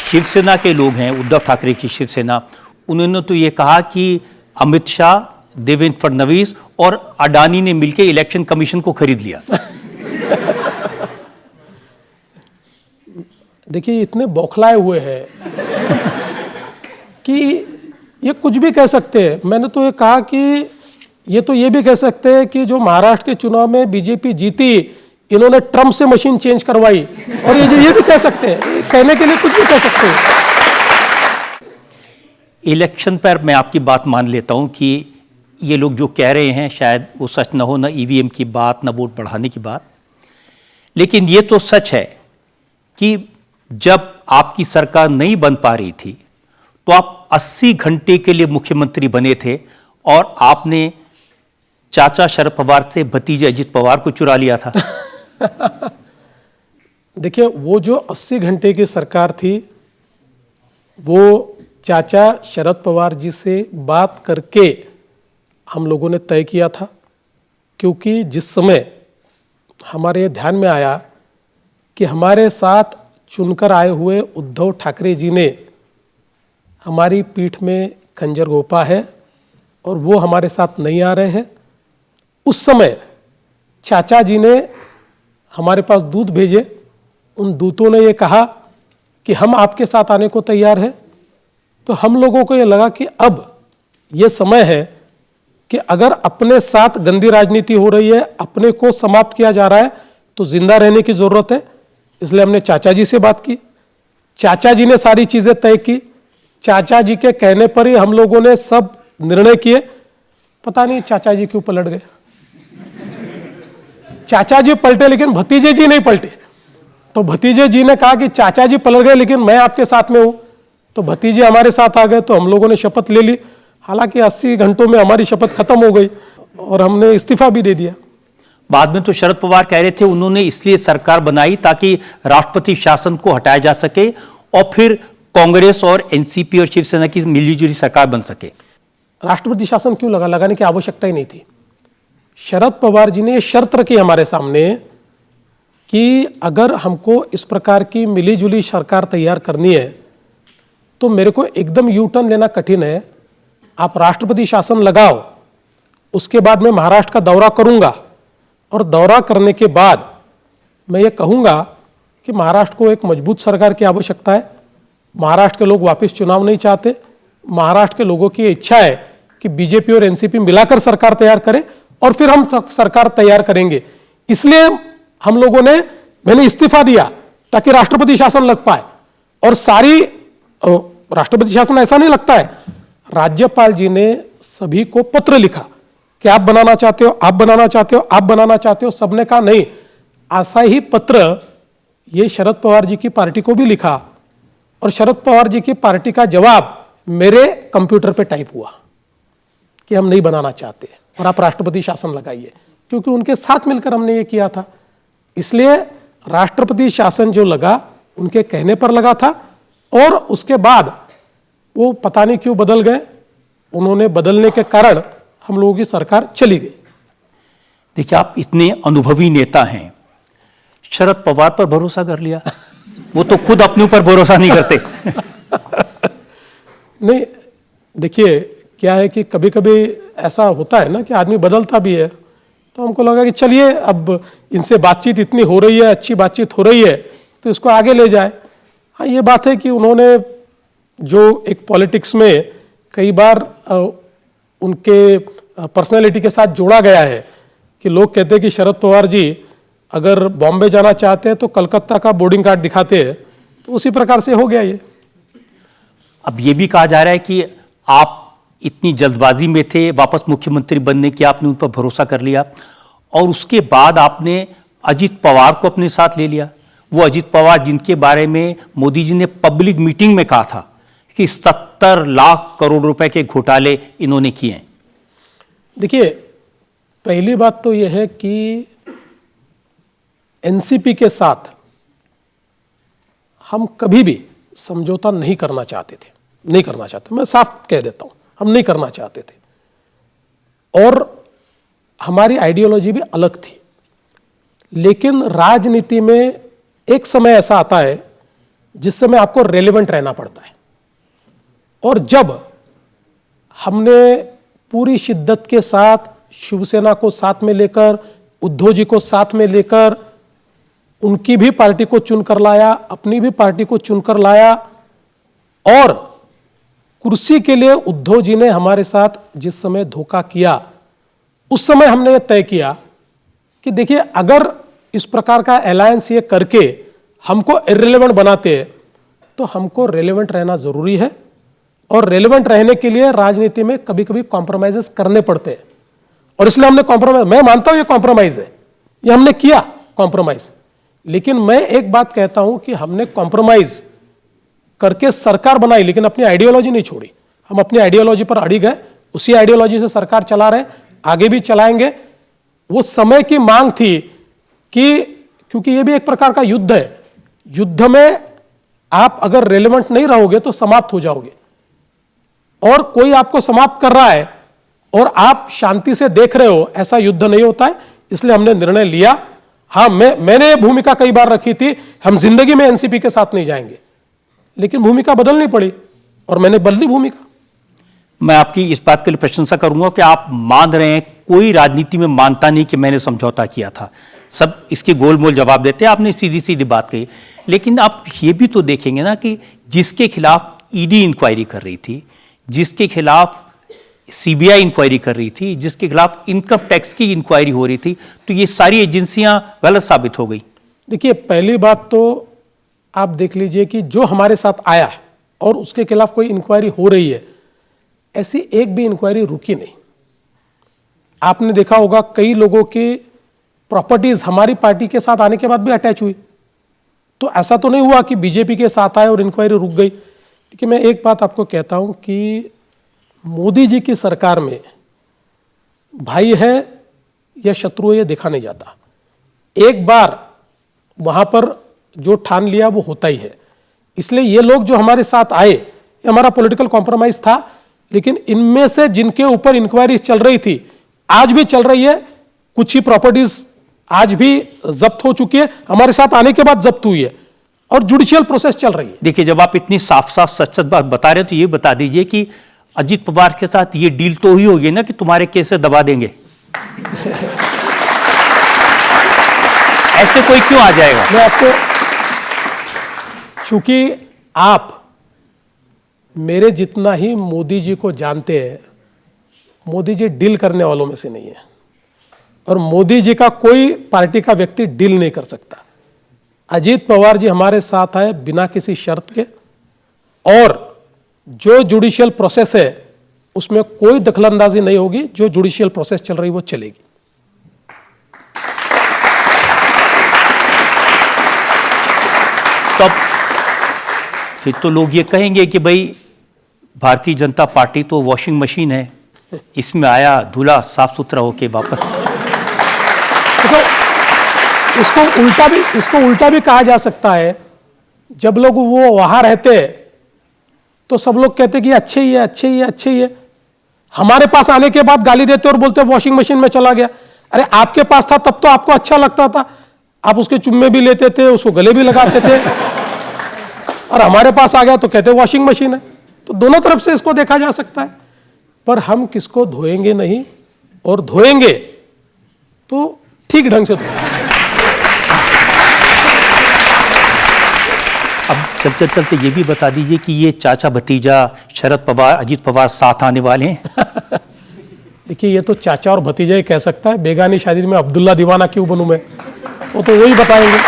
शिवसेना के लोग हैं, उद्धव ठाकरे की शिवसेना, उन्होंने तो ये कहा कि अमित शाह, देवेंद्र फडणवीस और अडानी ने मिलकर इलेक्शन कमीशन को खरीद लिया। देखिए, इतने बौखलाए हुए हैं कि ये कुछ भी कह सकते हैं। मैंने तो ये कहा कि ये भी कह सकते हैं कि जो महाराष्ट्र के चुनाव में बीजेपी जीती, इन्होंने ट्रम्प से मशीन चेंज करवाई, और ये भी कह सकते हैं, कहने के लिए कुछ भी कह सकते हैं। इलेक्शन पर मैं आपकी बात मान लेता हूं कि ये लोग जो कह रहे हैं शायद वो सच ना हो, ना ईवीएम की बात, ना वोट बढ़ाने की बात, लेकिन ये तो सच है कि जब आपकी सरकार नहीं बन पा रही थी तो आप 80 घंटे के लिए मुख्यमंत्री बने थे और आपने चाचा शरद पवार से भतीजे अजित पवार को चुरा लिया था। देखिए, वो जो 80 घंटे की सरकार थी, वो चाचा शरद पवार जी से बात करके हम लोगों ने तय किया था, क्योंकि जिस समय हमारे ध्यान में आया कि हमारे साथ चुनकर आए हुए उद्धव ठाकरे जी ने हमारी पीठ में खंजर घोंपा है और वो हमारे साथ नहीं आ रहे हैं, उस समय चाचा जी ने हमारे पास दूत भेजे। उन दूतों ने ये कहा कि हम आपके साथ आने को तैयार हैं। तो हम लोगों को ये लगा कि अब ये समय है कि अगर अपने साथ गंदी राजनीति हो रही है, अपने को समाप्त किया जा रहा है, तो जिंदा रहने की जरूरत है। इसलिए हमने चाचा जी से बात की, चाचा जी ने सारी चीजें तय की, चाचा जी के कहने पर ही हम लोगों ने सब निर्णय किए। पता नहीं चाचा जी क्यों पलट गए। चाचा जी पलटे लेकिन भतीजे जी नहीं पलटे। तो भतीजे जी ने कहा कि चाचा जी पलट गए लेकिन मैं आपके साथ में हूं, तो भतीजे हमारे साथ आ गए। तो हम लोगों ने शपथ ले ली। हालांकि 80 घंटों में हमारी शपथ खत्म हो गई और हमने इस्तीफा भी दे दिया। बाद में तो शरद पवार कह रहे थे उन्होंने इसलिए सरकार बनाई ताकि राष्ट्रपति शासन को हटाया जा सके और फिर कांग्रेस और एनसीपी और शिवसेना की मिलीजुली सरकार बन सके। राष्ट्रपति शासन क्यों लगाने की आवश्यकता ही नहीं थी। शरद पवार जी ने यह शर्त रखी हमारे सामने कि अगर हमको इस प्रकार की मिलीजुली सरकार तैयार करनी है तो मेरे को एकदम यू टर्न लेना कठिन है। आप राष्ट्रपति शासन लगाओ, उसके बाद मैं महाराष्ट्र का दौरा करूंगा और दौरा करने के बाद मैं ये कहूंगा कि महाराष्ट्र को एक मजबूत सरकार की आवश्यकता है। महाराष्ट्र के लोग वापस चुनाव नहीं चाहते। महाराष्ट्र के लोगों की इच्छा है कि बीजेपी और एनसीपी मिलाकर सरकार तैयार करे और फिर हम सरकार तैयार करेंगे। इसलिए हम लोगों ने, मैंने इस्तीफा दिया ताकि राष्ट्रपति शासन लग पाए। और सारी राष्ट्रपति शासन ऐसा नहीं लगता है, राज्यपाल जी ने सभी को पत्र लिखा कि आप बनाना चाहते हो, आप बनाना चाहते हो, आप बनाना चाहते हो। सबने कहा नहीं। ऐसा ही पत्र ये शरद पवार जी की पार्टी को भी लिखा और शरद पवार जी की पार्टी का जवाब मेरे कंप्यूटर पे टाइप हुआ कि हम नहीं बनाना चाहते और आप राष्ट्रपति शासन लगाइए, क्योंकि उनके साथ मिलकर हमने ये किया था। इसलिए राष्ट्रपति शासन जो लगा उनके कहने पर लगा था और उसके बाद वो पता नहीं क्यों बदल गए। उन्होंने बदलने के कारण हम लोगों की सरकार चली गई। देखिए, आप इतने अनुभवी नेता हैं, शरद पवार पर भरोसा कर लिया। वो तो खुद अपने ऊपर भरोसा नहीं करते। नहीं, देखिए क्या है कि कभी कभी ऐसा होता है ना कि आदमी बदलता भी है। तो हमको लगा कि चलिए अब इनसे बातचीत इतनी हो रही है, अच्छी बातचीत हो रही है, तो इसको आगे ले जाए। हाँ, ये बात है कि उन्होंने जो एक पॉलिटिक्स में कई बार उनके पर्सनैलिटी के साथ जोड़ा गया है कि लोग कहते हैं कि शरद पवार जी अगर बॉम्बे जाना चाहते हैं तो कलकत्ता का बोर्डिंग कार्ड दिखाते हैं, तो उसी प्रकार से हो गया ये। अब ये भी कहा जा रहा है कि आप इतनी जल्दबाजी में थे वापस मुख्यमंत्री बनने की, आपने उन पर भरोसा कर लिया और उसके बाद आपने अजित पवार को अपने साथ ले लिया। वो अजित पवार जिनके बारे में मोदी जी ने पब्लिक मीटिंग में कहा था कि 70 लाख करोड़ रुपए के घोटाले इन्होंने किए हैं। देखिए, पहली बात तो यह है कि एनसीपी के साथ हम कभी भी समझौता नहीं करना चाहते थे, नहीं करना चाहते। मैं साफ कह देता हूं, हम नहीं करना चाहते थे और हमारी आइडियोलॉजी भी अलग थी। लेकिन राजनीति में एक समय ऐसा आता है जिस समय आपको रेलेवेंट रहना पड़ता है। और जब हमने पूरी शिद्दत के साथ शिवसेना को साथ में लेकर, उद्धव जी को साथ में लेकर, उनकी भी पार्टी को चुनकर लाया, अपनी भी पार्टी को चुनकर लाया, और कुर्सी के लिए उद्धव जी ने हमारे साथ जिस समय धोखा किया, उस समय हमने यह तय किया कि देखिए, अगर इस प्रकार का अलायंस ये करके हमको इर्रेलेवेंट बनाते हैं तो हमको रेलेवेंट रहना जरूरी है, और रेलेवेंट रहने के लिए राजनीति में कभी कभी कॉम्प्रोमाइजेस करने पड़ते हैं, और इसलिए हमने कॉम्प्रोमाइज, मैं मानता हूं ये कॉम्प्रोमाइज है, ये हमने किया कॉम्प्रोमाइज, लेकिन मैं एक बात कहता हूं कि हमने कॉम्प्रोमाइज करके सरकार बनाई, लेकिन अपनी आइडियोलॉजी नहीं छोड़ी। हम अपनी आइडियोलॉजी पर अड़ी गए, उसी आइडियोलॉजी से सरकार चला रहे, आगे भी चलाएंगे। वो समय की मांग थी कि क्योंकि ये भी एक प्रकार का युद्ध है, युद्ध में आप अगर रेलेवेंट नहीं रहोगे तो समाप्त हो जाओगे, और कोई आपको समाप्त कर रहा है और आप शांति से देख रहे हो, ऐसा युद्ध नहीं होता है। इसलिए हमने निर्णय लिया। हाँ, मैंने ये भूमिका कई बार रखी थी, हम जिंदगी में एनसीपी के साथ नहीं जाएंगे, लेकिन भूमिका बदलनी पड़ी और मैंने बदली भूमिका। मैं आपकी इस बात के लिए प्रशंसा करूंगा कि आप मान रहे हैं, कोई राजनीति में मानता नहीं कि मैंने समझौता किया था, सब इसके गोलमोल जवाब देते हैं। आपने सीधी सीधी बात कही, लेकिन आप ये भी तो देखेंगे ना कि जिसके खिलाफ ईडी इंक्वायरी कर रही थी, जिसके खिलाफ सीबीआई इंक्वायरी कर रही थी, जिसके खिलाफ इनकम टैक्स की इंक्वायरी हो रही थी, तो ये सारी एजेंसियां गलत साबित हो गई। देखिए, पहली बात तो आप देख लीजिए कि जो हमारे साथ आया और उसके खिलाफ कोई इंक्वायरी हो रही है, ऐसी एक भी इंक्वायरी रुकी नहीं। आपने देखा होगा कई लोगों की प्रॉपर्टीज हमारी पार्टी के साथ आने के बाद भी अटैच हुई, तो ऐसा तो नहीं हुआ कि बीजेपी के साथ आए और इंक्वायरी रुक गई। देखिए, मैं एक बात आपको कहता हूं कि मोदी जी की सरकार में भाई है या शत्रु है ये देखा नहीं जाता। एक बार वहां पर जो ठान लिया वो होता ही है। इसलिए ये लोग जो हमारे साथ आए, ये हमारा पॉलिटिकल कॉम्प्रोमाइज था, लेकिन इनमें से जिनके ऊपर इंक्वायरी चल रही थी, आज भी चल रही है, कुछ ही प्रॉपर्टीज आज भी जब्त हो चुकी है, हमारे साथ आने के बाद जब्त हुई है, और जुडिशियल प्रोसेस चल रही है। देखिए, जब आप इतनी साफ साफ सच बात बता रहे हो, तो ये बता दीजिए कि अजीत पवार के साथ ये डील तो हुई होगी ना कि तुम्हारे केस से दबा देंगे। ऐसे कोई क्यों आ जाएगा? मैं आपको, चूंकि आप मेरे जितना ही मोदी जी को जानते हैं, मोदी जी डील करने वालों में से नहीं है, और मोदी जी का कोई पार्टी का व्यक्ति डील नहीं कर सकता। अजीत पवार जी हमारे साथ आए बिना किसी शर्त के, और जो जुडिशियल प्रोसेस है उसमें कोई दखलंदाजी नहीं होगी। जो जुडिशियल प्रोसेस चल रही वो चलेगी। तब फिर तो लोग ये कहेंगे कि भाई भारतीय जनता पार्टी तो वॉशिंग मशीन है, इसमें आया धुला साफ सुथरा होके वापस। तो इसको उल्टा भी कहा जा सकता है। जब लोग वो वहां रहते तो सब लोग कहते कि अच्छे ही है, अच्छे ही है, अच्छे ही है। हमारे पास आने के बाद गाली देते और बोलते वॉशिंग मशीन में चला गया। अरे आपके पास था तब तो आपको अच्छा लगता था, आप उसके चुम्मे भी लेते थे, उसको गले भी लगाते थे, और हमारे पास आ गया तो कहते वॉशिंग मशीन है। तो दोनों तरफ से इसको देखा जा सकता है, पर हम किसको धोएंगे नहीं, और धोएंगे तो ठीक ढंग से धोएंगे। अब चलते चलते ये भी बता दीजिए कि ये चाचा भतीजा शरद पवार अजीत पवार साथ आने वाले हैं। देखिए, ये तो चाचा और भतीजा ही कह सकता है, बेगानी शादी में अब्दुल्ला दीवाना क्यों बनूं मैं, वो तो वही बताएंगे।